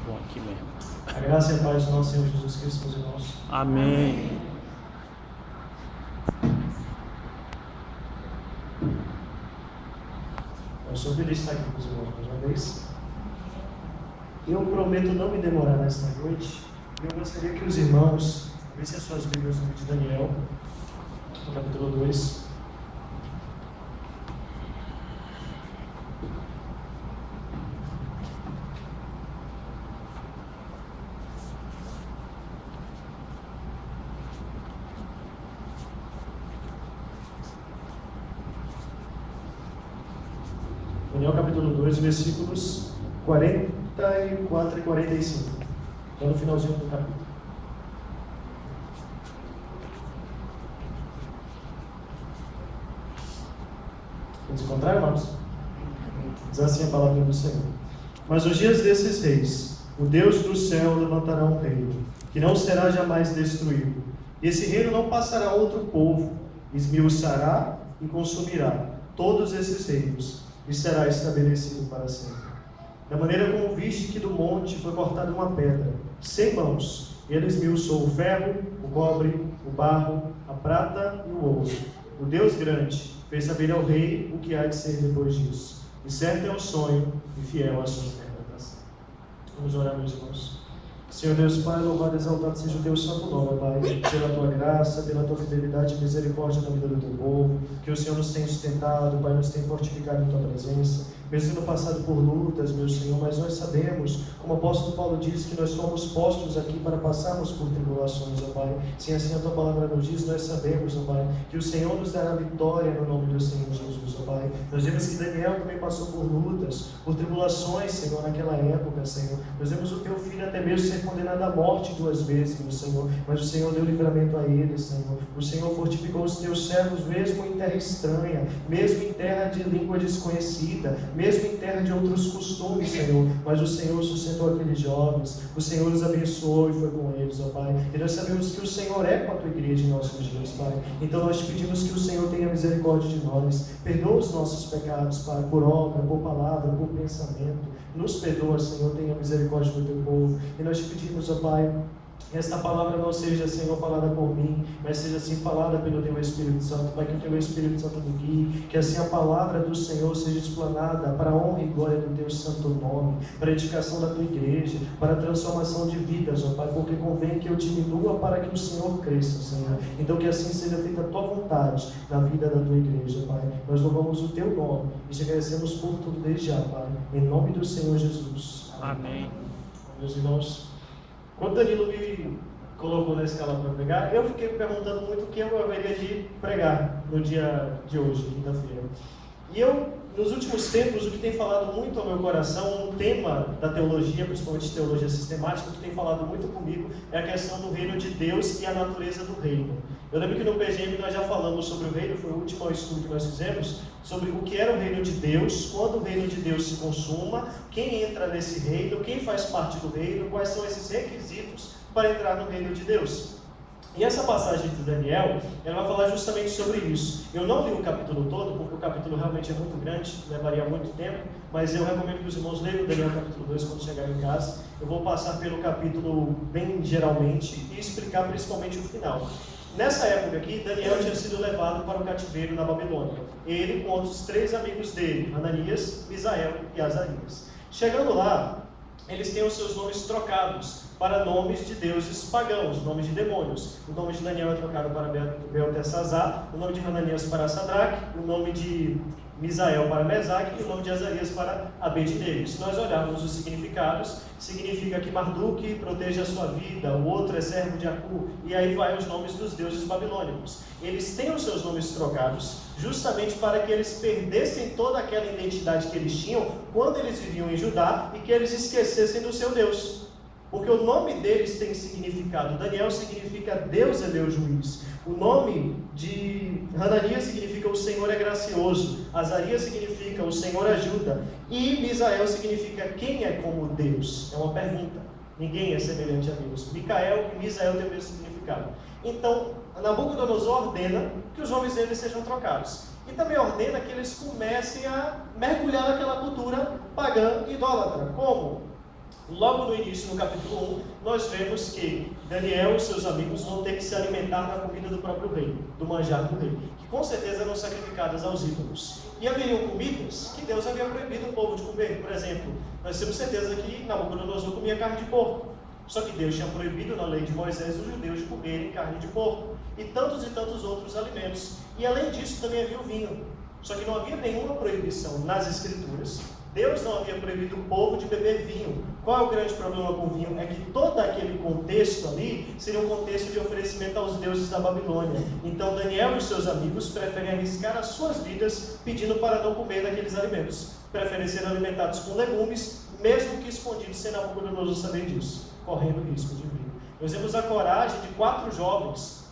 bom aqui mesmo. A graça e a paz do nosso Senhor Jesus Cristo, meus irmãos. Amém. Eu sou feliz de estar aqui com os irmãos mais uma vez. Eu prometo não me demorar nesta noite. Eu gostaria que os irmãos abrissem as suas Bíblias no livro de Daniel, no capítulo 2. Daniel capítulo 2, versículos 44 e 45. Está no finalzinho do capítulo. Vamos encontrar, irmãos? Diz assim a palavra do Senhor. Mas os dias desses reis, o Deus do céu levantará um reino, que não será jamais destruído. E esse reino não passará a outro povo, esmiuçará e consumirá todos esses reinos, e será estabelecido para sempre. Da maneira como viste que do monte foi cortada uma pedra, sem mãos, ele esmiuçou o ferro, o cobre, o barro, a prata e o ouro. O Deus grande fez saber ao rei o que há de ser depois disso. E certo é o sonho, e fiel a sua interpretação. Vamos orar, meus irmãos. Senhor Deus Pai, louvado e exaltado seja o teu santo nome, Pai, pela tua graça, pela tua fidelidade e misericórdia na vida do teu povo, que o Senhor nos tem sustentado, Pai, nos tem fortificado em tua presença, mesmo sendo passado por lutas, meu Senhor, mas nós sabemos, como o apóstolo Paulo diz, que nós fomos postos aqui para passarmos por tribulações, ó Pai. Sim, assim a tua palavra nos diz, nós sabemos, ó Pai, que o Senhor nos dará vitória no nome do Senhor Jesus, ó Pai. Nós vemos que Daniel também passou por lutas, por tribulações, Senhor, naquela época, Senhor. Nós vemos o teu filho até mesmo ser condenado à morte 2 vezes, meu Senhor, mas o Senhor deu livramento a ele, Senhor. O Senhor fortificou os teus servos, mesmo em terra estranha, mesmo em terra de língua desconhecida, mesmo em terra de outros costumes, Senhor, mas o Senhor sustentou aqueles jovens, o Senhor os abençoou e foi com eles, ó Pai, e nós sabemos que o Senhor é com a tua igreja em nossos dias, Pai, então nós te pedimos que o Senhor tenha misericórdia de nós, perdoa os nossos pecados, Pai, por obra, por palavra, por pensamento, nos perdoa, Senhor, tenha misericórdia do teu povo, e nós te pedimos, ó Pai, que esta palavra não seja, Senhor, falada por mim, mas seja assim falada pelo teu Espírito Santo, Pai, que o teu Espírito Santo me guie, que assim a palavra do Senhor seja explanada para a honra e glória do teu santo nome, para a edificação da tua igreja, para a transformação de vidas, ó Pai, porque convém que eu diminua para que o Senhor cresça, Senhor. Então que assim seja feita a tua vontade na vida da tua igreja, Pai. Nós louvamos o teu nome e te agradecemos por tudo desde já, Pai, em nome do Senhor Jesus. Amém. Meus irmãos, quando Danilo me colocou na escala para pregar, eu fiquei me perguntando muito o que eu haveria de pregar no dia de hoje, quinta-feira. E eu, nos últimos tempos, o que tem falado muito ao meu coração, um tema da teologia, principalmente teologia sistemática, o que tem falado muito comigo é a questão do reino de Deus e a natureza do reino. Eu lembro que no PGM nós já falamos sobre o reino, foi o último estudo que nós fizemos, sobre o que era o reino de Deus, quando o reino de Deus se consuma, quem entra nesse reino, quem faz parte do reino, quais são esses requisitos para entrar no reino de Deus. E essa passagem de Daniel, ela vai falar justamente sobre isso. Eu não li o capítulo todo, porque o capítulo realmente é muito grande, levaria muito tempo, mas eu recomendo que os irmãos leiam o Daniel capítulo 2 quando chegarem em casa. Eu vou passar pelo capítulo bem geralmente e explicar principalmente o final. Nessa época aqui, Daniel tinha sido levado para o cativeiro na Babilônia. Ele com outros 3 amigos dele, Ananias, Misael e Azarias. Chegando lá, eles têm os seus nomes trocados para nomes de deuses pagãos, nomes de demônios. O nome de Daniel é trocado para Beltesazar, o nome de Ananias para Sadraque, o nome de Misael para Mesaque e o nome de Azarias para Abednego. Se nós olharmos os significados, significa que Marduk protege a sua vida, o outro é servo de Acu, e aí vai os nomes dos deuses babilônicos. Eles têm os seus nomes trocados justamente para que eles perdessem toda aquela identidade que eles tinham quando eles viviam em Judá e que eles esquecessem do seu Deus. Porque o nome deles tem significado. Daniel significa Deus é meu juiz. O nome de Ananias significa o Senhor é gracioso. Azarias significa o Senhor ajuda. E Misael significa quem é como Deus? É uma pergunta. Ninguém é semelhante a Deus. Micael e Misael têm o mesmo significado. Então, Nabucodonosor ordena que os nomes deles sejam trocados. E também ordena que eles comecem a mergulhar naquela cultura pagã e idólatra. Como? Logo no início, no capítulo 1, nós vemos que Daniel e seus amigos vão ter que se alimentar da comida do próprio rei, do manjar do rei, que com certeza eram sacrificadas aos ídolos. E haveriam comidas que Deus havia proibido o povo de comer. Por exemplo, nós temos certeza que Nabucodonosor comia carne de porco. Só que Deus tinha proibido na lei de Moisés os judeus de comerem carne de porco. E tantos outros alimentos. E além disso também havia o vinho. Só que não havia nenhuma proibição nas Escrituras. Deus não havia proibido o povo de beber vinho. Qual é o grande problema com o vinho? É que todo aquele contexto ali seria um contexto de oferecimento aos deuses da Babilônia. Então Daniel e seus amigos preferem arriscar as suas vidas pedindo para não comer daqueles alimentos. Preferem ser alimentados com legumes, mesmo que escondidos sem Nabucodonosor saber disso, correndo risco de vida. Nós vemos a coragem de 4 jovens,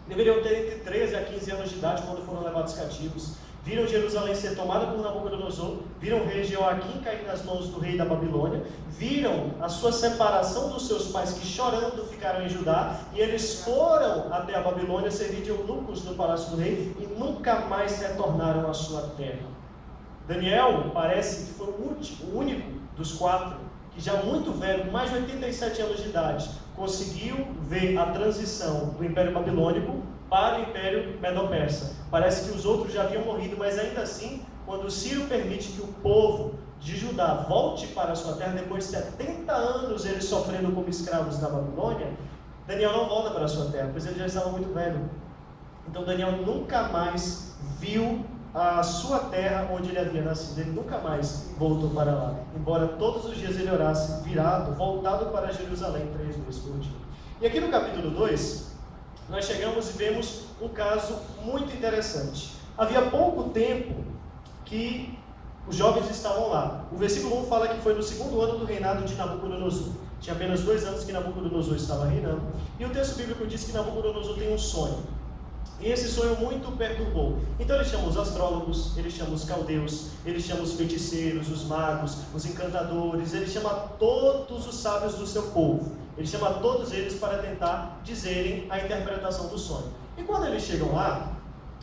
deveriam ter entre 13 a 15 anos de idade quando foram levados cativos. Viram Jerusalém ser tomada por Nabucodonosor, viram o rei Jeoaquim cair nas mãos do rei da Babilônia, viram a sua separação dos seus pais que chorando ficaram em Judá, e eles foram até a Babilônia servir de eunucos no palácio do rei e nunca mais retornaram à sua terra. Daniel parece que foi o único dos 4 que já muito velho, com mais de 87 anos de idade, conseguiu ver a transição do Império Babilônico para o Império Medo-Persa. Parece que os outros já haviam morrido, mas ainda assim, quando Ciro permite que o povo de Judá volte para a sua terra, depois de 70 anos eles sofrendo como escravos na Babilônia, Daniel não volta para a sua terra, pois ele já estava muito velho. Então Daniel nunca mais viu a sua terra onde ele havia nascido, ele nunca mais voltou para lá, embora todos os dias ele orasse virado, voltado para Jerusalém 3 vezes por dia. E aqui no capítulo 2, nós chegamos e vemos um caso muito interessante. Havia pouco tempo que os jovens estavam lá. O versículo 1 fala que foi no 2º ano do reinado de Nabucodonosor. Tinha apenas 2 anos que Nabucodonosor estava reinando. E o texto bíblico diz que Nabucodonosor tem um sonho. E esse sonho muito perturbou. Então ele chama os astrólogos, ele chama os caldeus, ele chama os feiticeiros, os magos, os encantadores, ele chama todos os sábios do seu povo. Ele chama todos eles para tentar dizerem a interpretação do sonho. E quando eles chegam lá,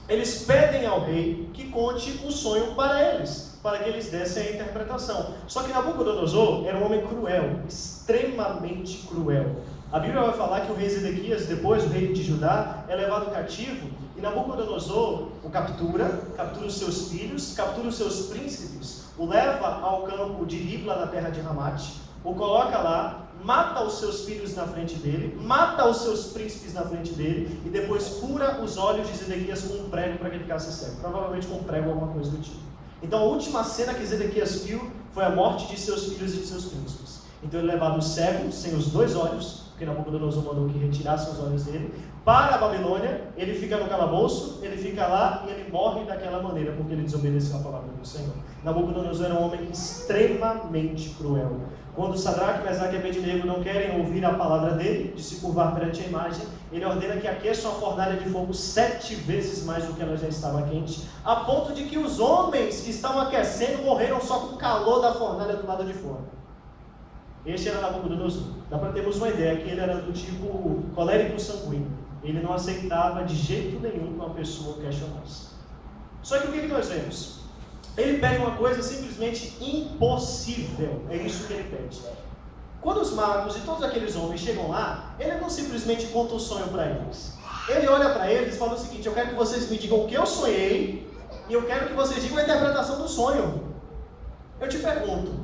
eles pedem ao rei que conte o sonho para eles, para que eles dessem a interpretação. Só que Nabucodonosor era um homem cruel, extremamente cruel. A Bíblia vai falar que o rei Zedequias, depois o rei de Judá, é levado cativo, e Nabucodonosor o captura os seus filhos, captura os seus príncipes, o leva ao campo de Ribla, na terra de Ramate, o coloca lá, mata os seus filhos na frente dele, mata os seus príncipes na frente dele, e depois fura os olhos de Zedequias com um prego para que ele ficasse cego, provavelmente com um prego ou alguma coisa do tipo. Então a última cena que Zedequias viu foi a morte de seus filhos e de seus príncipes. Então ele é levado cego, sem os 2 olhos, porque Nabucodonosor mandou que retirassem os olhos dele, para a Babilônia. Ele fica no calabouço, ele fica lá e ele morre daquela maneira, porque ele desobedeceu a palavra do Senhor. Nabucodonosor era um homem extremamente cruel. Quando Sadraque, Mesaque e Abednego não querem ouvir a palavra dele, de se curvar perante a imagem, ele ordena que aqueçam a fornalha de fogo 7 vezes mais do que ela já estava quente, a ponto de que os homens que estavam aquecendo morreram só com o calor da fornalha do lado de fora. Este era Nabucodonosor. Dá para termos uma ideia que ele era do tipo colérico sanguíneo. Ele não aceitava de jeito nenhum que uma pessoa questionasse. Só que o que nós vemos? Ele pede uma coisa simplesmente impossível. É isso que ele pede. Quando os magos e todos aqueles homens chegam lá, ele não simplesmente conta o sonho para eles. Ele olha para eles e fala o seguinte: eu quero que vocês me digam o que eu sonhei, e eu quero que vocês digam a interpretação do sonho. Eu te pergunto,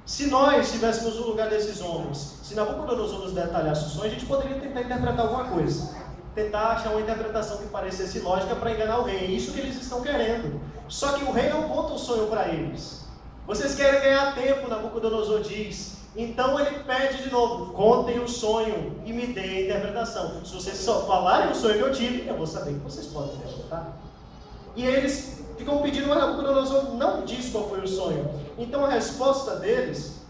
se nós estivéssemos no lugar desses homens, se Nabucodonosor nos detalhasse o sonho, a gente poderia tentar interpretar alguma coisa, tentar achar uma interpretação que parecesse lógica para enganar o rei. É isso que eles estão querendo. Só que o rei não conta o sonho para eles. Vocês querem ganhar tempo, Nabucodonosor diz. Então ele pede de novo: contem o sonho e me deem a interpretação. Se vocês só falarem o sonho que eu tive, eu vou saber que vocês podem interpretar. E eles ficam pedindo, mas Nabucodonosor não diz qual foi o sonho. Então a resposta deles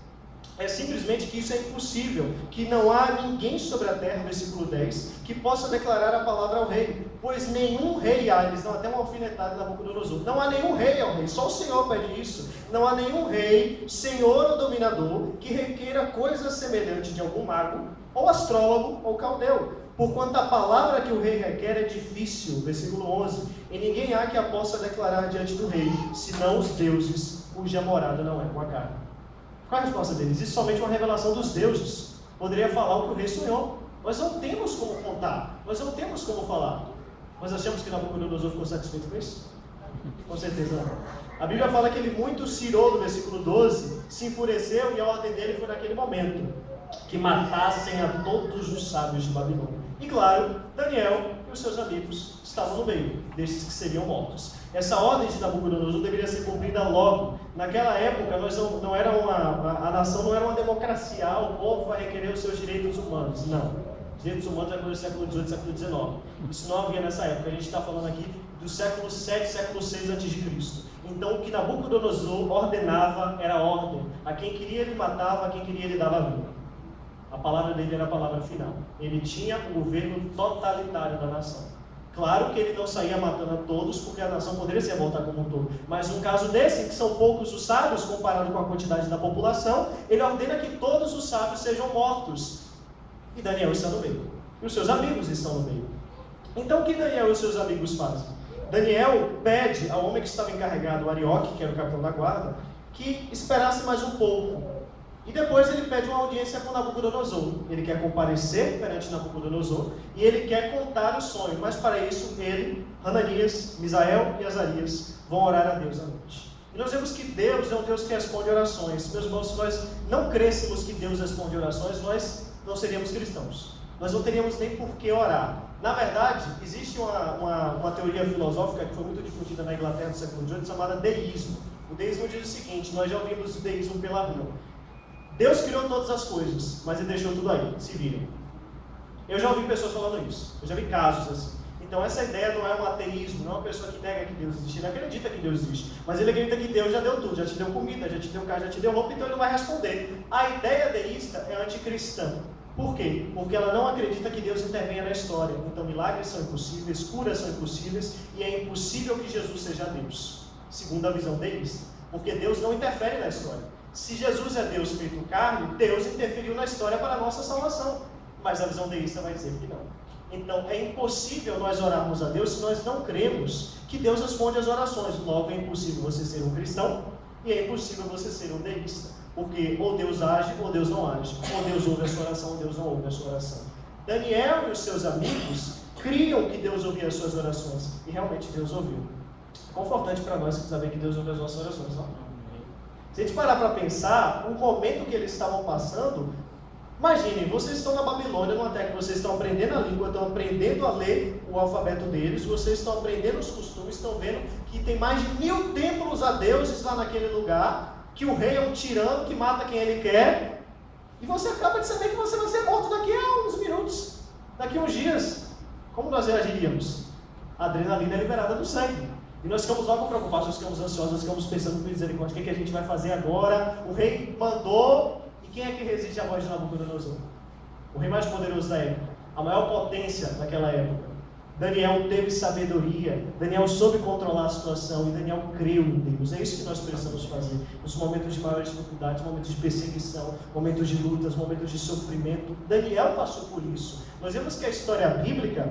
é simplesmente que isso é impossível, que não há ninguém sobre a terra, versículo 10, que possa declarar a palavra ao rei, pois nenhum rei há. Eles dão até uma alfinetada na Nabucodonosor. Não há nenhum rei ao rei, só o Senhor pede isso. Não há nenhum rei, senhor ou dominador, que requeira coisa semelhante de algum mago, ou astrólogo, ou caldeu. Porquanto a palavra que o rei requer é difícil, versículo 11, e ninguém há que a possa declarar diante do rei, senão os deuses, cuja morada não é com a carne. Qual é a resposta dele? Existe somente uma revelação dos deuses. Poderia falar o que o rei sonhou. Nós não temos como contar, nós não temos como falar. Nós achamos que Nabucodonosor ficou satisfeito com isso? Com certeza não. A Bíblia fala que ele muito cirou, no versículo 12, se enfureceu, e a ordem dele foi naquele momento que matassem a todos os sábios de Babilônia. E claro, Daniel e os seus amigos estavam no meio destes que seriam mortos. Essa ordem de Nabucodonosor deveria ser cumprida logo. Naquela época, a nação não era uma democracia, o povo vai requerer os seus direitos humanos. Não. Direitos humanos é coisa do século XVIII, século XIX. Isso não havia nessa época. A gente está falando aqui do século VII, século VI a.C. Então, o que Nabucodonosor ordenava era ordem. A quem queria ele matava, a quem queria ele dava vida. A palavra dele era a palavra final. Ele tinha o governo totalitário da nação. Claro que ele não saía matando a todos, porque a nação poderia se revoltar como um todo. Mas no caso desse, que são poucos os sábios comparado com a quantidade da população, ele ordena que todos os sábios sejam mortos. E Daniel está no meio. E os seus amigos estão no meio. Então o que Daniel e os seus amigos fazem? Daniel pede ao homem que estava encarregado, o Arioque, que era o capitão da guarda, que esperasse mais um pouco. E depois ele pede uma audiência com Nabucodonosor. Ele quer comparecer perante Nabucodonosor e ele quer contar o sonho. Mas para isso ele, Hananias, Misael e Azarias vão orar a Deus à noite. E nós vemos que Deus é um Deus que responde orações. Meus irmãos, se nós não crêssemos que Deus responde orações, nós não seríamos cristãos. Nós não teríamos nem por que orar. Na verdade, existe uma teoria filosófica que foi muito difundida na Inglaterra do século XVIII, chamada deísmo. O deísmo diz o seguinte: nós já ouvimos o deísmo pela rua. Deus criou todas as coisas, mas Ele deixou tudo aí, se viram. Eu já ouvi pessoas falando isso, eu já vi casos assim. Então essa ideia não é um ateísmo, não é uma pessoa que nega que Deus existe, ele acredita que Deus existe, mas ele acredita que Deus já deu tudo, já te deu comida, já te deu casa, já te deu roupa, então ele não vai responder. A ideia deísta é anticristã. Por quê? Porque ela não acredita que Deus intervenha na história. Então milagres são impossíveis, curas são impossíveis, e é impossível que Jesus seja Deus, segundo a visão deísta, porque Deus não interfere na história. Se Jesus é Deus feito carne, Deus interferiu na história para a nossa salvação. Mas a visão deísta vai dizer que não. Então é impossível nós orarmos a Deus se nós não cremos que Deus responde às orações. Logo é impossível você ser um cristão e é impossível você ser um deísta. Porque ou Deus age ou Deus não age. Ou Deus ouve a sua oração ou Deus não ouve a sua oração. Daniel e os seus amigos criam que Deus ouvia as suas orações. E realmente Deus ouviu. Confortante para nós saber que Deus ouve as nossas orações, não? Se a gente parar para pensar, o momento que eles estavam passando, imaginem, vocês estão na Babilônia, numa terra que vocês estão aprendendo a língua, estão aprendendo a ler o alfabeto deles, vocês estão aprendendo os costumes, estão vendo que tem mais de 1000 templos a deuses lá naquele lugar, que o rei é um tirano que mata quem ele quer, e você acaba de saber que você vai ser morto daqui a uns minutos, daqui a uns dias. Como nós reagiríamos? A adrenalina é liberada do sangue. E nós ficamos logo preocupados, nós ficamos ansiosos, nós ficamos pensando com misericórdia, o que a gente vai fazer agora? O rei mandou, e quem é que resiste à voz de Nabucodonosor? O rei mais poderoso da época, a maior potência daquela época. Daniel teve sabedoria, Daniel soube controlar a situação, e Daniel creu em Deus. É isso que nós precisamos fazer, nos momentos de maior dificuldade, momentos de perseguição, momentos de lutas, momentos de sofrimento. Daniel passou por isso. Nós vemos que a história bíblica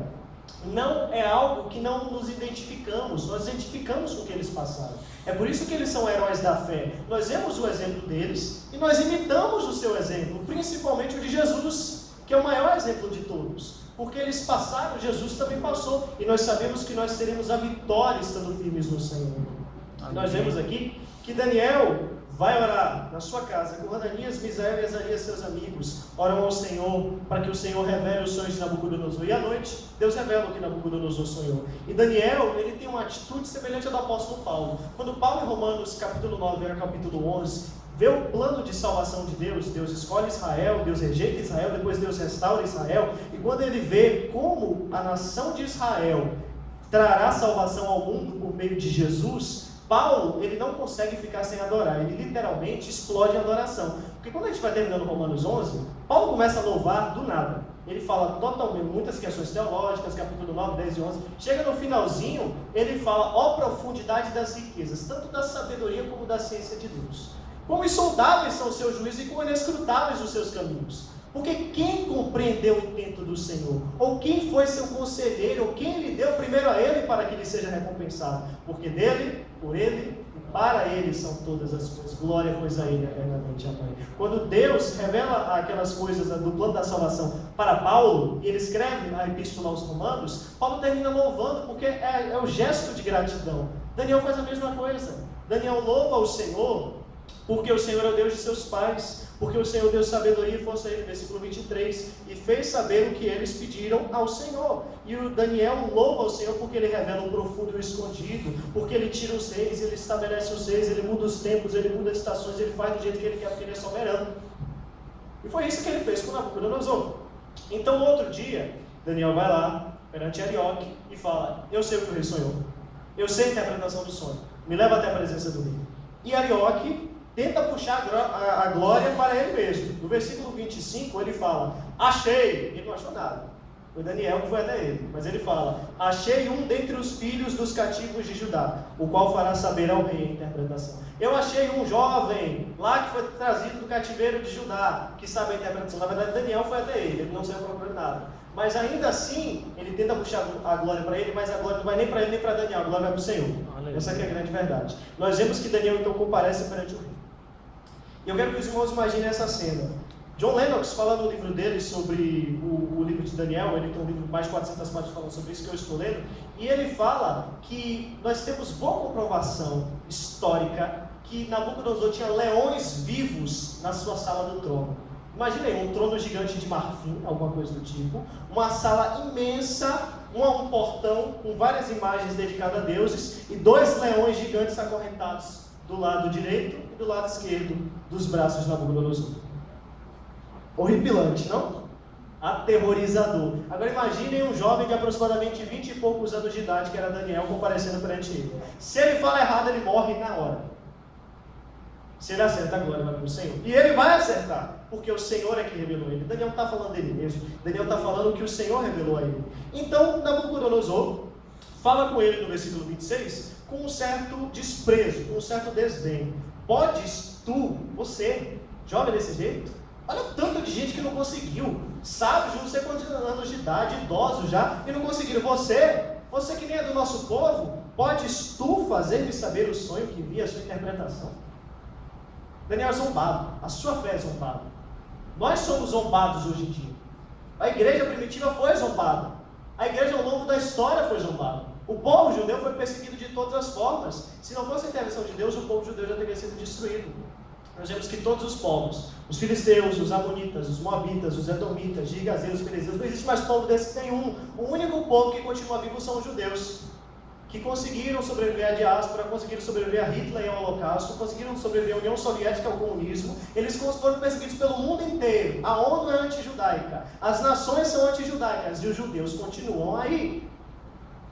não é algo que não nos identificamos, nós identificamos com o que eles passaram. É por isso que eles são heróis da fé. Nós vemos o exemplo deles e nós imitamos o seu exemplo, principalmente o de Jesus, que é o maior exemplo de todos. Porque eles passaram, Jesus também passou, e nós sabemos que nós teremos a vitória estando firmes no Senhor. E nós vemos aqui que Daniel vai orar na sua casa com Hananias, Misael e Azarias, seus amigos, oram ao Senhor para que o Senhor revele os sonhos de Nabucodonosor. E à noite, Deus revela o que Nabucodonosor sonhou. E Daniel, ele tem uma atitude semelhante à do apóstolo Paulo. Quando Paulo, em Romanos capítulo 9 e capítulo 11, vê o plano de salvação de Deus, Deus escolhe Israel, Deus rejeita Israel, depois Deus restaura Israel, e quando ele vê como a nação de Israel trará salvação ao mundo por meio de Jesus, Paulo, ele não consegue ficar sem adorar, ele literalmente explode em adoração. Porque quando a gente vai terminando Romanos 11, Paulo começa a louvar do nada. Ele fala totalmente, muitas questões teológicas, capítulo 9, 10 e 11. Chega no finalzinho, ele fala, ó profundidade das riquezas, tanto da sabedoria como da ciência de Deus. Quão insondáveis são os seus juízos e quão inescrutáveis os seus caminhos. Porque quem compreendeu o intento do Senhor? Ou quem foi seu conselheiro? Ou quem lhe deu primeiro a ele para que ele seja recompensado? Porque dele, por ele e Para Ele são todas as coisas. Glória, pois, a Ele eternamente. Amém. Quando Deus revela aquelas coisas do plano da salvação para Paulo, e ele escreve a epístola aos Romanos, Paulo termina louvando, porque é o gesto de gratidão. Daniel faz a mesma coisa. Daniel louva o Senhor, porque o Senhor é o Deus de seus pais, porque o Senhor deu sabedoria e força a ele, versículo 23, e fez saber o que eles pediram ao Senhor. E o Daniel louva ao Senhor porque ele revela o profundo e o escondido, porque ele tira os reis, ele estabelece os reis, ele muda os tempos, ele muda as estações, ele faz do jeito que ele quer, porque ele é soberano. E foi isso que ele fez com Nabucodonosor. Então, no outro dia, Daniel vai lá, perante Arioque, e fala: eu sei o que o rei sonhou, eu sei a interpretação do sonho, me leva até a presença do rei. E Arioque tenta puxar a glória para ele mesmo. No versículo 25 ele fala: achei. Ele não achou nada, foi Daniel que foi até ele, mas ele fala: achei um dentre os filhos dos cativos de Judá, o qual fará saber ao rei a interpretação. Eu achei um jovem lá que foi trazido do cativeiro de Judá, que sabe a interpretação. Na verdade, Daniel foi até ele não saiu procurando nada. Mas ainda assim, ele tenta puxar a glória para ele, mas a glória não vai nem para ele nem para Daniel, a glória vai para o Senhor. Essa é a grande verdade. Nós vemos que Daniel então comparece perante o rei. E eu quero que os irmãos imaginem essa cena. John Lennox fala no livro dele sobre o livro de Daniel, ele tem um livro de mais de 400 páginas falando sobre isso que eu estou lendo, e ele fala que nós temos boa comprovação histórica que Nabucodonosor tinha leões vivos na sua sala do trono. Imagina aí, um trono gigante de marfim, alguma coisa do tipo, uma sala imensa, um portão com várias imagens dedicadas a deuses e 2 leões gigantes acorrentados do lado direito e do lado esquerdo dos braços de Nabucodonosor. Horripilante, não? Aterrorizador. Agora imaginem um jovem de aproximadamente 20 e poucos anos de idade, que era Daniel, comparecendo perante ele. Se ele fala errado, ele morre na hora. Se ele acerta, a glória vai para o Senhor. E ele vai acertar, porque o Senhor é que revelou ele. Daniel não está falando dele mesmo. Daniel está falando que o Senhor revelou a ele. Então, Nabucodonosor fala com ele no versículo 26, com um certo desprezo, com um certo desdém. Podes tu, você, jovem desse jeito? Olha o tanto de gente que não conseguiu. Sábios de não sei quantos anos de idade, idosos já, e não conseguiram. Você que nem é do nosso povo, podes tu fazer-me saber o sonho que vi, a sua interpretação? Daniel é zombado, a sua fé é zombada. Nós somos zombados hoje em dia. A igreja primitiva foi zombada. A igreja ao longo da história foi zombada. O povo judeu foi perseguido de todas as formas. Se não fosse a intervenção de Deus, o povo judeu já teria sido destruído. Nós vemos que todos os povos, os filisteus, os amonitas, os moabitas, os edomitas, girgazeus, os perezeus, não existe mais povo desse nenhum. O único povo que continua vivo são os judeus, que conseguiram sobreviver à diáspora, conseguiram sobreviver a Hitler e ao Holocausto, conseguiram sobreviver à União Soviética e ao comunismo. Eles foram perseguidos pelo mundo inteiro. A ONU é antijudaica, as nações são antijudaicas e os judeus continuam aí.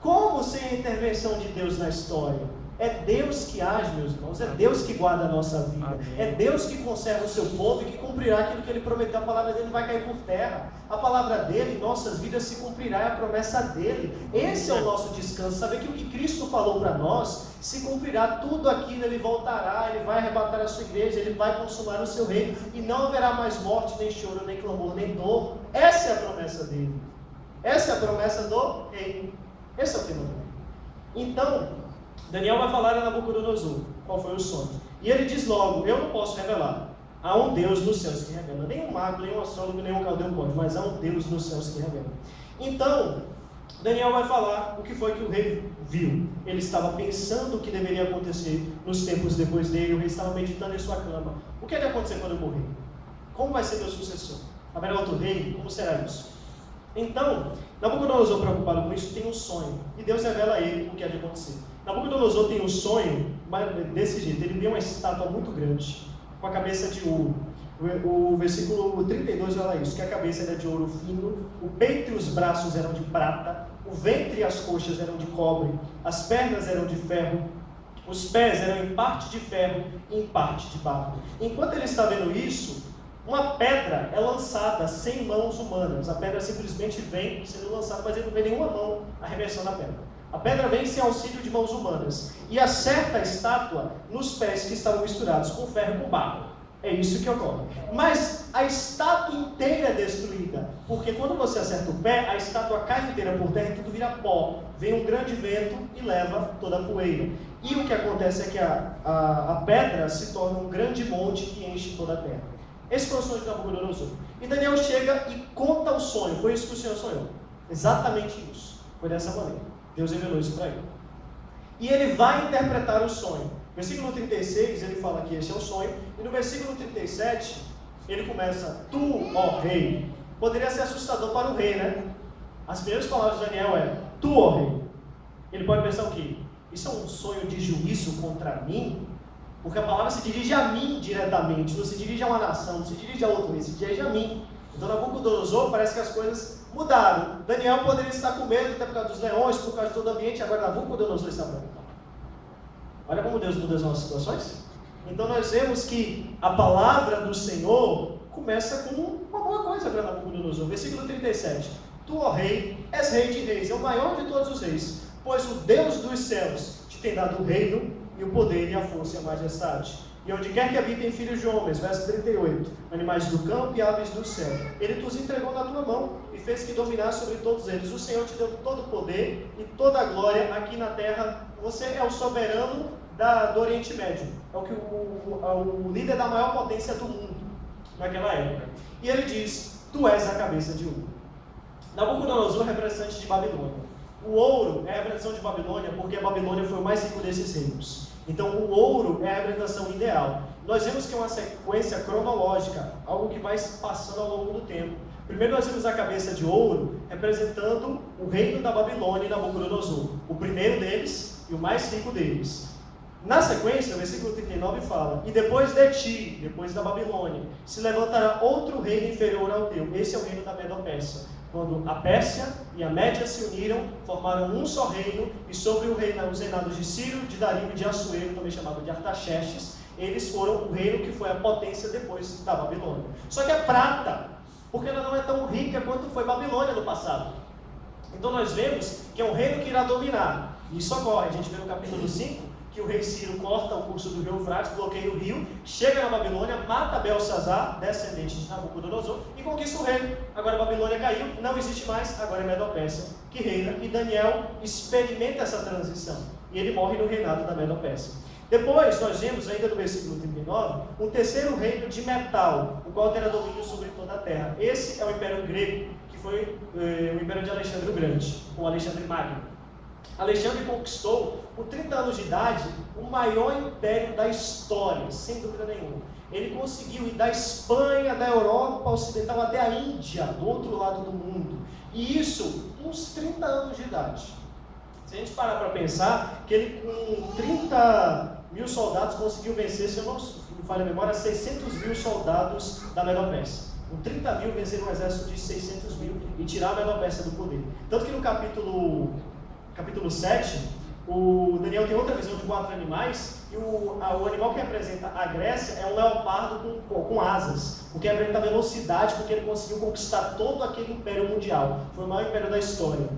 Como sem a intervenção de Deus na história? É Deus que age, meus irmãos, é Deus que guarda a nossa vida, amém. É Deus que conserva o seu povo e que cumprirá aquilo que Ele prometeu. A palavra dele não vai cair por terra, a palavra dele em nossas vidas se cumprirá, é a promessa dele. Esse é o nosso descanso, saber que o que Cristo falou para nós se cumprirá, tudo aquilo. Ele voltará, Ele vai arrebatar a sua igreja, Ele vai consumar o seu reino e não haverá mais morte, nem choro, nem clamor, nem dor. Essa é a promessa dele, essa é a promessa do reino, esse é o tema dele. Então Daniel vai falar a Nabucodonosor qual foi o sonho. E ele diz logo: eu não posso revelar. Há um Deus nos céus que revela. Nem um mago, nem um astrólogo, nem um caldeu pode, mas há um Deus nos céus que revela. Então, Daniel vai falar o que foi que o rei viu. Ele estava pensando o que deveria acontecer nos tempos depois dele. O rei estava meditando em sua cama. O que vai acontecer quando eu morrer? Como vai ser meu sucessor? Haverá outro rei? Como será isso? Então, Nabucodonosor, preocupado com isso, tem um sonho. E Deus revela a ele o que há de acontecer. Nabucodonosor tem um sonho desse jeito. Ele vê uma estátua muito grande, com a cabeça de ouro. O versículo 32 fala isso, que a cabeça era de ouro fino, o peito e os braços eram de prata, o ventre e as coxas eram de cobre, as pernas eram de ferro, os pés eram em parte de ferro e em parte de barro. Enquanto ele está vendo isso, uma pedra é lançada sem mãos humanas. A pedra simplesmente vem sendo lançada, mas ele não vê nenhuma mão arremessando a pedra. A pedra vem sem auxílio de mãos humanas e acerta a estátua nos pés que estavam misturados com ferro e com barro. É isso que ocorre. Mas a estátua inteira é destruída, porque quando você acerta o pé, a estátua cai inteira por terra e tudo vira pó. Vem um grande vento e leva toda a poeira. E o que acontece é que a pedra se torna um grande monte que enche toda a terra. Esse foi o sonho de Nabucodonosor. E Daniel chega e conta o sonho. Foi isso que o Senhor sonhou. Exatamente isso. Foi dessa maneira. Deus revelou isso para ele. E ele vai interpretar o sonho. Versículo 36, ele fala que esse é o sonho. E no versículo 37, ele começa: Tu, ó rei. Poderia ser assustador para o rei, né? As primeiras palavras de Daniel é: Tu, ó rei. Ele pode pensar o quê? Isso é um sonho de juízo contra mim? Porque a palavra se dirige a mim diretamente, não se dirige a uma nação, não se dirige a outro rei, se dirige a mim. Então Nabucodonosor parece que as coisas mudaram. Daniel poderia estar com medo até por causa dos leões, por causa de todo o ambiente, agora Nabucodonosor está preocupado. Olha como Deus muda as nossas situações. Então nós vemos que a palavra do Senhor começa com uma boa coisa para Nabucodonosor. Versículo 37. Tu, ó rei, és rei de reis, é o maior de todos os reis, pois o Deus dos céus te tem dado o reino e o poder e a força e a majestade. E onde quer que habitem filhos de homens, verso 38, animais do campo e aves do céu, ele os entregou na tua mão e fez que dominasse sobre todos eles. O Senhor te deu todo o poder e toda a glória aqui na terra. Você é o soberano do Oriente Médio, é o líder da maior potência do mundo naquela época. E ele diz: Tu és a cabeça de ouro. Nabucodonosor é representante de Babilônia. O ouro é a representação de Babilônia porque a Babilônia foi o mais rico desses reinos. Então o ouro é a representação ideal. Nós vemos que é uma sequência cronológica, algo que vai passando ao longo do tempo. Primeiro nós vemos a cabeça de ouro representando o reino da Babilônia e Nabucodonosor, o primeiro deles e o mais rico deles. Na sequência, o versículo 39 fala: E depois de ti, depois da Babilônia, se levantará outro reino inferior ao teu. Esse é o reino da Medo-Pérsia. Quando a Pérsia e a Média se uniram, formaram um só reino, e sobre os reinados de Ciro, de Dario e de Assuero, também chamado de Artaxerxes, eles foram o reino que foi a potência depois da Babilônia. Só que é prata, porque ela não é tão rica quanto foi Babilônia no passado. Então nós vemos que é um reino que irá dominar. E isso ocorre, a gente vê no capítulo 5, que o rei Ciro corta o curso do rio Eufrates, bloqueia o rio, chega na Babilônia, mata Belsazar, descendente de Nabucodonosor, e conquista o reino. Agora a Babilônia caiu, não existe mais, agora é Medo-Pérsia que reina, e Daniel experimenta essa transição, e ele morre no reinado da Medo-Pérsia. Depois nós vemos, ainda no versículo 39, um terceiro reino de metal, o qual terá domínio sobre toda a terra. Esse é o Império Grego, que foi o Império de Alexandre o Grande, ou Alexandre Magno. Alexandre conquistou, com 30 anos de idade, o maior império da história, sem dúvida nenhuma. Ele conseguiu ir da Espanha, da Europa Ocidental até a Índia, do outro lado do mundo. E isso com uns 30 anos de idade. Se a gente parar para pensar, que ele com 30 mil soldados conseguiu vencer, se eu não me falha a memória, 600 mil soldados da Medo-Pérsia. Com 30 mil venceram um exército de 600 mil e tirar a Medo-Pérsia do poder. Tanto que no capítulo 7, o Daniel tem outra visão de 4 animais, e o animal que representa a Grécia é um leopardo com asas, o que representa a velocidade, porque ele conseguiu conquistar todo aquele império mundial. Foi o maior império da história.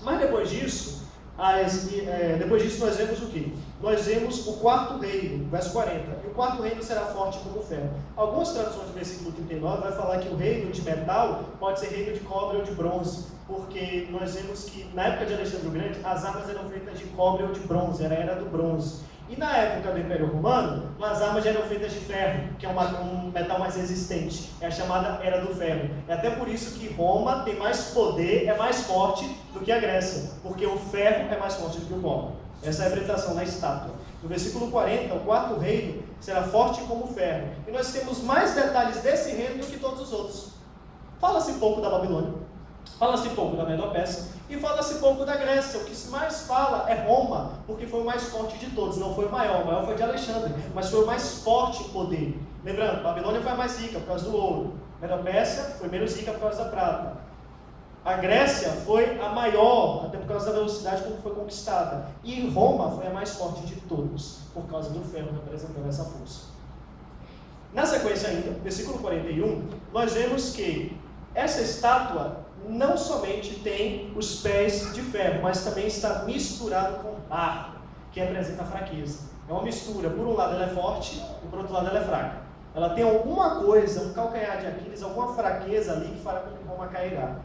Mas depois disso nós vemos o quê? Nós vemos o quarto reino, verso 40. E o quarto reino será forte como o ferro. Algumas traduções do versículo 39 vai falar que o reino de metal pode ser reino de cobre ou de bronze, porque nós vemos que na época de Alexandre o Grande as armas eram feitas de cobre ou de bronze, era a era do bronze. E na época do Império Romano, as armas já eram feitas de ferro, que é um metal mais resistente, é a chamada Era do Ferro. É até por isso que Roma tem mais poder, é mais forte do que a Grécia, porque o ferro é mais forte do que o cobre. Essa é a representação na estátua. No versículo 40, o quarto reino será forte como o ferro. E nós temos mais detalhes desse reino do que todos os outros. Fala-se pouco da Babilônia, fala-se pouco da Medo-Pérsia e fala-se pouco da Grécia. O que se mais fala é Roma, porque foi o mais forte de todos. Não foi o maior foi de Alexandre, mas foi o mais forte em poder. Lembrando, Babilônia foi a mais rica por causa do ouro, Medo-Pérsia foi menos rica por causa da prata. A Grécia foi a maior, até por causa da velocidade como foi conquistada. E Roma foi a mais forte de todos, por causa do ferro representando essa força. Na sequência ainda, versículo 41, nós vemos que essa estátua não somente tem os pés de ferro, mas também está misturado com barro, que representa a fraqueza. É uma mistura, por um lado ela é forte e por outro lado ela é fraca. Ela tem alguma coisa, um calcanhar de Aquiles, alguma fraqueza ali que fará com que Roma cairá.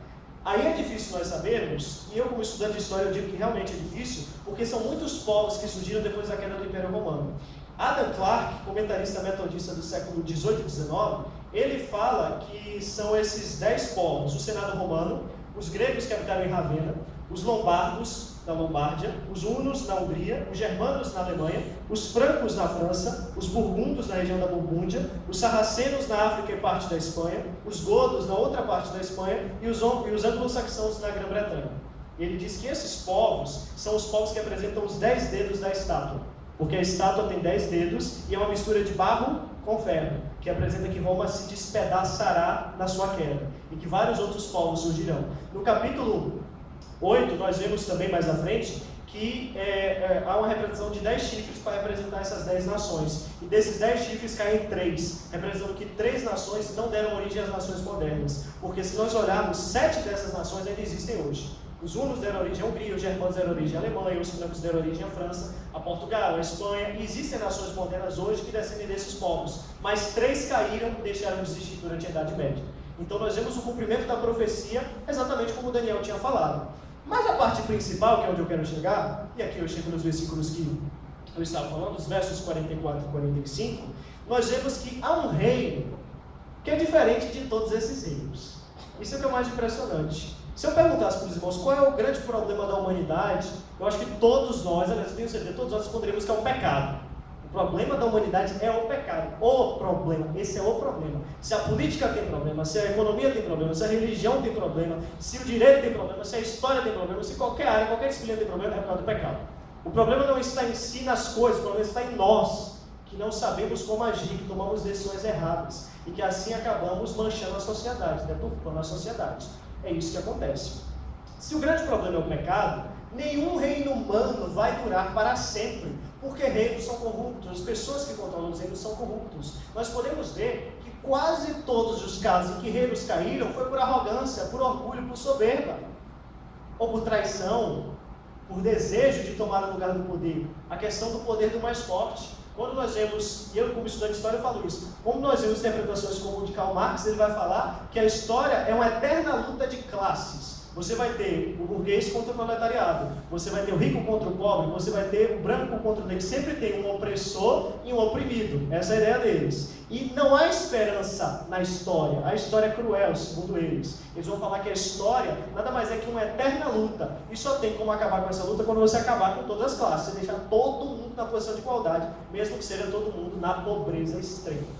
Aí é difícil nós sabermos, e eu como estudante de história eu digo que realmente é difícil, porque são muitos povos que surgiram depois da queda do Império Romano. Adam Clarke, comentarista metodista do século XVIII e XIX, ele fala que são esses 10 povos: o Senado romano, os gregos que habitaram em Ravenna, os lombardos da Lombardia, os hunos na Hungria, os germanos na Alemanha, os francos na França, os burgundos na região da Burgúndia, os sarracenos na África e parte da Espanha, os godos na outra parte da Espanha e os anglo-saxãos na Grã-Bretanha. Ele diz que esses povos são os povos que representam os 10 dedos da estátua, porque a estátua tem 10 dedos e é uma mistura de barro com ferro, que apresenta que Roma se despedaçará na sua queda, e que vários outros povos surgirão. No capítulo 8, nós vemos também mais à frente que há uma representação de 10 chifres para representar essas 10 nações. E desses 10 chifres caem 3, representando que 3 nações não deram origem às nações modernas. Porque se nós olharmos, 7 dessas nações ainda existem hoje. Os hunos deram origem à Hungria, os germanos deram origem à Alemanha, os francos deram origem à França, a Portugal, a Espanha. E existem nações modernas hoje que descendem desses povos. Mas 3 caíram e deixaram de existir durante a Idade Média. Então nós vemos o cumprimento da profecia exatamente como Daniel tinha falado. Mas a parte principal, que é onde eu quero chegar, e aqui eu chego nos versículos que eu estava falando, os versos 44 e 45, nós vemos que há um reino que é diferente de todos esses reinos. Isso é o que é mais impressionante. Se eu perguntasse para os irmãos qual é o grande problema da humanidade, eu acho que todos nós, aliás, eu tenho certeza, todos nós responderíamos que é o pecado. O problema da humanidade é o pecado. O problema, esse é o problema. Se a política tem problema, se a economia tem problema, se a religião tem problema, se o direito tem problema, se a história tem problema, se qualquer área, qualquer disciplina tem problema, é por causa do pecado. O problema não está em si nas coisas, o problema está em nós, que não sabemos como agir, que tomamos decisões erradas e que assim acabamos manchando a sociedade, deturpando a sociedade. É isso que acontece. Se o grande problema é o pecado, nenhum reino humano vai durar para sempre, porque reinos são corruptos, as pessoas que controlam os reinos são corruptos. Nós podemos ver que quase todos os casos em que reinos caíram foi por arrogância, por orgulho, por soberba, ou por traição, por desejo de tomar o lugar do poder. A questão do poder do mais forte. Quando nós vemos, e eu como estudante de história eu falo isso, como nós vemos interpretações como o de Karl Marx, ele vai falar que a história é uma eterna luta de classes. Você vai ter o burguês contra o proletariado, você vai ter o rico contra o pobre, você vai ter o branco contra o negro. Sempre tem um opressor e um oprimido. Essa é a ideia deles. E não há esperança na história. A história é cruel, segundo eles. Eles vão falar que a história nada mais é que uma eterna luta. E só tem como acabar com essa luta quando você acabar com todas as classes. Você deixar todo mundo na posição de igualdade, mesmo que seja todo mundo na pobreza extrema.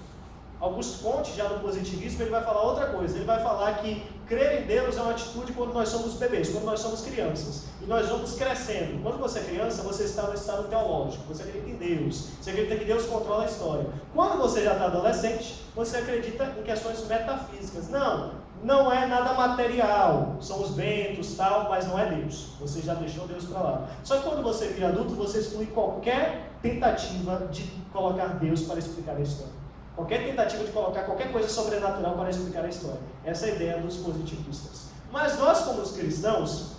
Augusto Comte, já no positivismo, ele vai falar outra coisa. Ele vai falar que crer em Deus é uma atitude quando nós somos bebês, quando nós somos crianças. E nós vamos crescendo. Quando você é criança, você está no estado teológico. Você acredita em Deus. Você acredita que Deus controla a história. Quando você já está adolescente, você acredita em questões metafísicas. Não é nada material. São os ventos, tal, mas não é Deus. Você já deixou Deus para lá. Só que quando você vira adulto, você exclui qualquer tentativa de colocar Deus para explicar a história. Qualquer tentativa de colocar qualquer coisa sobrenatural para explicar a história. Essa é a ideia dos positivistas. Mas nós, como os cristãos,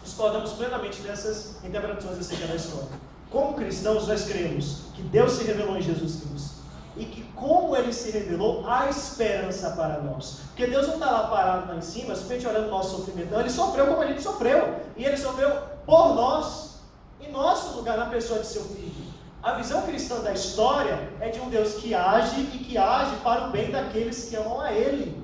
discordamos plenamente dessas interpretações acerca da história. Como cristãos, nós cremos que Deus se revelou em Jesus Cristo. E que como Ele se revelou, há esperança para nós. Porque Deus não está lá parado lá em cima, simplesmente olhando o nosso sofrimento. Não, Ele sofreu como a gente sofreu. E Ele sofreu por nós, em nosso lugar, na pessoa de seu Filho. A visão cristã da história é de um Deus que age e que age para o bem daqueles que amam a Ele.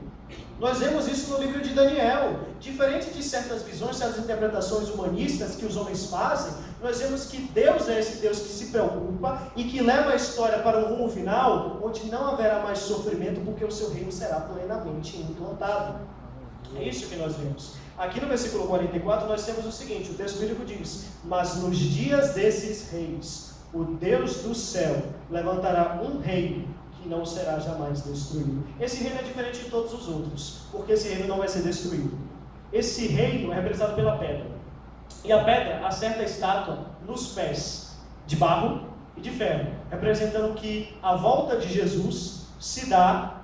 Nós vemos isso no livro de Daniel. Diferente de certas visões, certas interpretações humanistas que os homens fazem, nós vemos que Deus é esse Deus que se preocupa e que leva a história para um rumo final, onde não haverá mais sofrimento, porque o seu reino será plenamente implantado. É isso que nós vemos. Aqui no versículo 44 nós temos o seguinte, o texto bíblico diz: mas nos dias desses reis, o Deus do céu levantará um reino que não será jamais destruído. Esse reino é diferente de todos os outros, porque esse reino não vai ser destruído. Esse reino é representado pela pedra. E a pedra acerta a estátua nos pés, de barro e de ferro, representando que a volta de Jesus se dá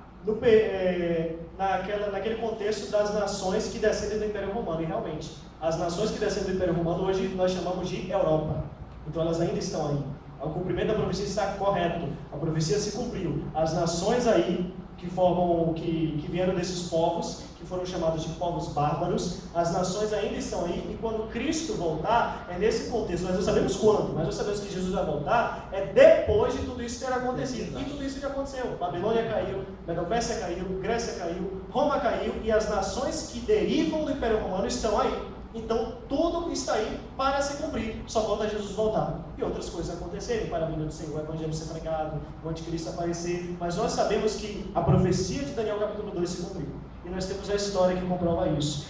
naquele contexto das nações que descendem do Império Romano. E realmente, as nações que descendem do Império Romano hoje nós chamamos de Europa. Então elas ainda estão aí. O cumprimento da profecia está correto. A profecia se cumpriu. As nações aí que vieram desses povos, que foram chamados de povos bárbaros. As nações ainda estão aí, e quando Cristo voltar, é nesse contexto. Nós não sabemos quando, mas nós sabemos que Jesus vai voltar, é depois de tudo isso ter acontecido. E tudo isso já aconteceu. Babilônia caiu, Medo-Pérsia caiu, Grécia caiu, Roma caiu, e as nações que derivam do Império Romano estão aí. Então, tudo está aí para se cumprir. Só falta Jesus voltar. E outras coisas acontecerem para a vinda do Senhor, o Evangelho ser pregado, o Anticristo aparecer. Mas nós sabemos que a profecia de Daniel capítulo 2 se cumpriu. E nós temos a história que comprova isso.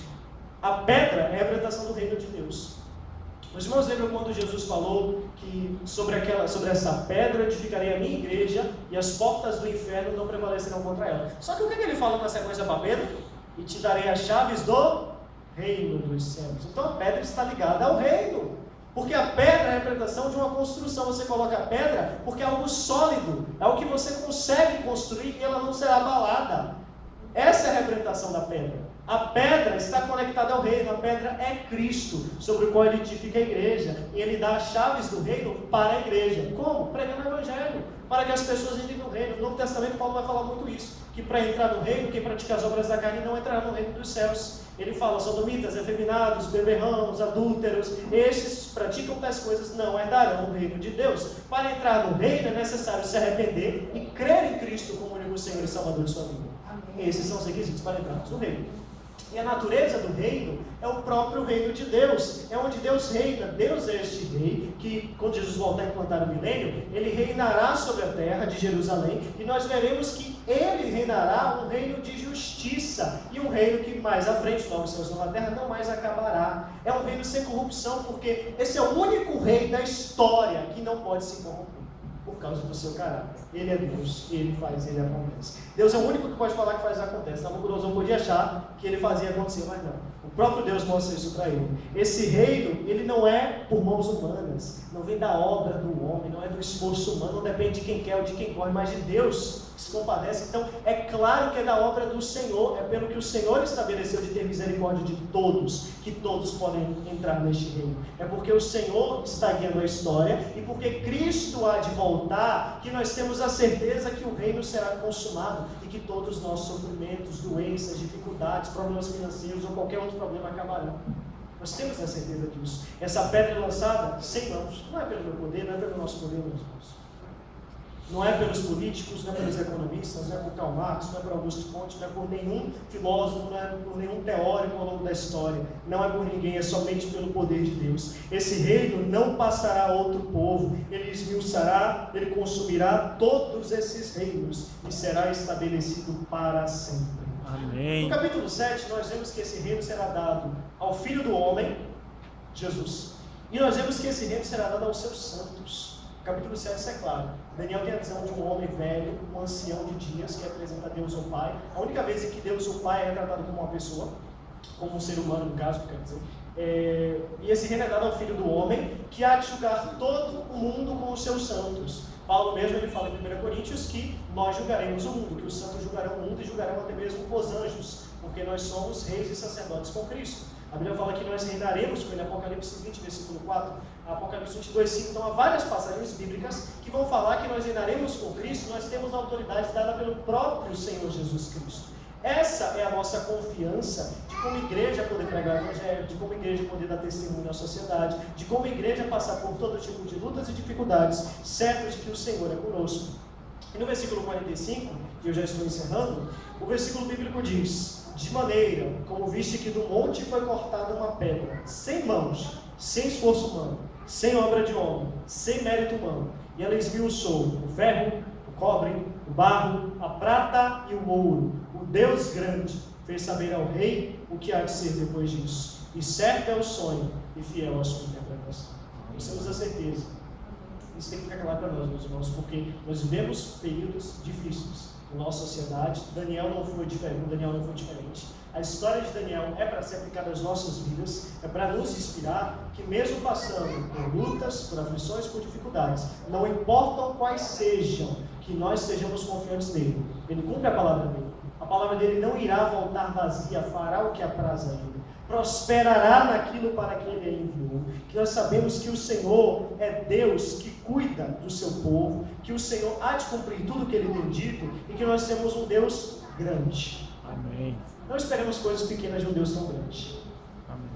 A pedra é a representação do reino de Deus. Os irmãos lembram quando Jesus falou que sobre essa pedra edificarei a minha igreja e as portas do inferno não prevalecerão contra ela. Só que o que ele fala na sequência para Pedro? E te darei as chaves do reino dos céus. Então a pedra está ligada ao reino, porque a pedra é a representação de uma construção. Você coloca a pedra porque é algo sólido, é algo que você consegue construir e ela não será abalada. Essa é a representação da pedra. A pedra está conectada ao reino. A pedra é Cristo, sobre o qual ele edifica a igreja, e ele dá as chaves do reino para a igreja. Como? Pregando o Evangelho, para que as pessoas entrem no reino. No Novo Testamento Paulo vai falar muito isso, que para entrar no reino, quem pratica as obras da carne não entrará no reino dos céus. Ele fala: sodomitas, efeminados, beberrãos, adúlteros, esses praticam tais coisas não herdarão o reino de Deus. Para entrar no reino é necessário se arrepender e crer em Cristo como único Senhor e Salvador de sua vida. Esses são os requisitos para entrarmos no reino. E a natureza do reino é o próprio reino de Deus, é onde Deus reina. Deus é este rei, que quando Jesus voltar a implantar o milênio, ele reinará sobre a terra de Jerusalém, e nós veremos que ele reinará um reino de justiça, e um reino que mais à frente, novos céus e nova terra, não mais acabará. É um reino sem corrupção, porque esse é o único rei da história que não pode se corromper, por causa do seu caráter. Ele é Deus, ele faz, ele acontece. Deus é o único que pode falar que faz acontece. Nabucodonosor podia achar que ele fazia acontecer, mas não. O próprio Deus mostra isso para ele. Esse reino, ele não é por mãos humanas, não vem da obra do homem, não é do esforço humano, não depende de quem quer ou de quem corre, mas de Deus que se compadece. Então, é claro que é da obra do Senhor, é pelo que o Senhor estabeleceu de ter misericórdia de todos, que todos podem entrar neste reino. É porque o Senhor está guiando a história, e porque Cristo há de voltar, que nós temos a certeza que o reino será consumado, e que todos os nossos sofrimentos, doenças, dificuldades, problemas financeiros ou qualquer outro problema acabarão. Nós temos a certeza disso. Essa pedra lançada sem mãos, não é pelo meu poder, não é pelo nosso poder, meus irmãos. Não é pelos políticos, não é pelos economistas, não é por Karl Marx, não é por Augusto Comte, não é por nenhum filósofo, não é por nenhum teórico ao longo da história. Não é por ninguém, é somente pelo poder de Deus. Esse reino não passará a outro povo. Ele esmiuçará, ele consumirá todos esses reinos e será estabelecido para sempre. Amém. No capítulo 7, nós vemos que esse reino será dado ao Filho do Homem, Jesus. E nós vemos que esse reino será dado aos seus santos. Capítulo 7, isso é claro. Daniel tem a visão de um homem velho, um ancião de dias, que representa Deus o Pai. A única vez em que Deus o Pai é retratado como uma pessoa, como um ser humano, no caso, quer dizer. E esse reino é dado ao Filho do Homem, que há de julgar todo o mundo com os seus santos. Paulo mesmo ele fala em 1 Coríntios que nós julgaremos o mundo, que os santos julgarão o mundo e julgarão até mesmo os anjos, porque nós somos reis e sacerdotes com Cristo. A Bíblia fala que nós reinaremos com ele, Apocalipse 20, versículo 4, Apocalipse 22, 5. Então há várias passagens bíblicas que vão falar que nós reinaremos com Cristo. Nós temos a autoridade dada pelo próprio Senhor Jesus Cristo. Essa é a nossa confiança de como igreja poder pregar o Evangelho, de como igreja poder dar testemunho na sociedade, de como igreja passar por todo tipo de lutas e dificuldades, certo de que o Senhor é conosco. E no versículo 45, e eu já estou encerrando, o versículo bíblico diz: de maneira como viste que do monte foi cortada uma pedra, sem mãos, sem esforço humano, sem obra de homem, sem mérito humano, e ela esmiuçou o ferro, o cobre, o barro, a prata e o ouro. O Deus grande fez saber ao rei o que há de ser depois disso. E certo é o sonho e fiel a sua interpretação. Nós temos a certeza. Isso tem que ficar claro para nós, meus irmãos, porque nós vivemos períodos difíceis na nossa sociedade. Daniel não foi diferente. A história de Daniel é para ser aplicada às nossas vidas, é para nos inspirar que mesmo passando por lutas, por aflições, por dificuldades, não importam quais sejam, que nós sejamos confiantes nele. Ele cumpre a palavra dele. A palavra dele não irá voltar vazia, fará o que apraz a ele. prosperará naquilo para que Ele enviou, que nós sabemos que o Senhor é Deus que cuida do seu povo, que o Senhor há de cumprir tudo o que Ele tem dito, e que nós temos um Deus grande. Amém. Não esperemos coisas pequenas de um Deus tão grande. Amém.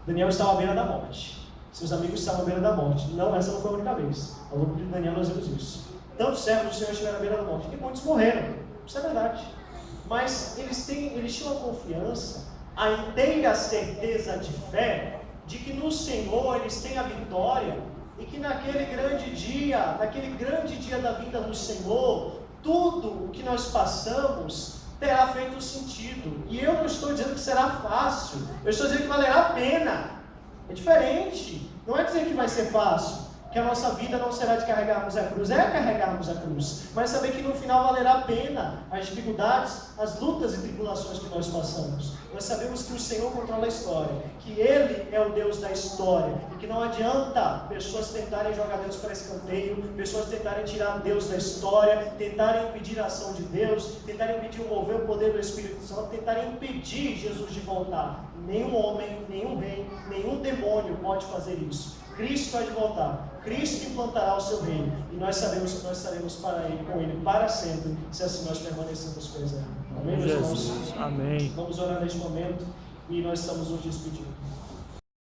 Daniel estava à beira da morte. Seus amigos estavam à beira da morte. Não, essa não foi a única vez. Ao longo de Daniel nós vemos isso. Tantos servos do Senhor estiveram à beira da morte. E muitos morreram. Isso é verdade. Mas eles tinham a confiança, a inteira certeza de fé, de que no Senhor eles têm a vitória, e que naquele grande dia da vinda do Senhor, tudo o que nós passamos terá feito sentido. E eu não estou dizendo que será fácil, eu estou dizendo que valerá a pena. É diferente. Não é dizer que vai ser fácil, que a nossa vida não será de carregarmos a cruz, é carregarmos a cruz, mas saber que no final valerá a pena as dificuldades, as lutas e tribulações que nós passamos. Nós sabemos que o Senhor controla a história, que Ele é o Deus da história, e que não adianta pessoas tentarem jogar Deus para escanteio, pessoas tentarem tirar Deus da história, tentarem impedir a ação de Deus, tentarem impedir o mover, o poder do Espírito Santo, tentarem impedir Jesus de voltar. Nenhum homem, nenhum rei, nenhum demônio pode fazer isso. Cristo vai de voltar, Cristo implantará o seu reino, e nós sabemos que nós estaremos com Ele para sempre, se assim nós permanecermos com Ele. Amém, meus irmãos? Amém. Vamos orar neste momento, e nós estamos nos despedindo.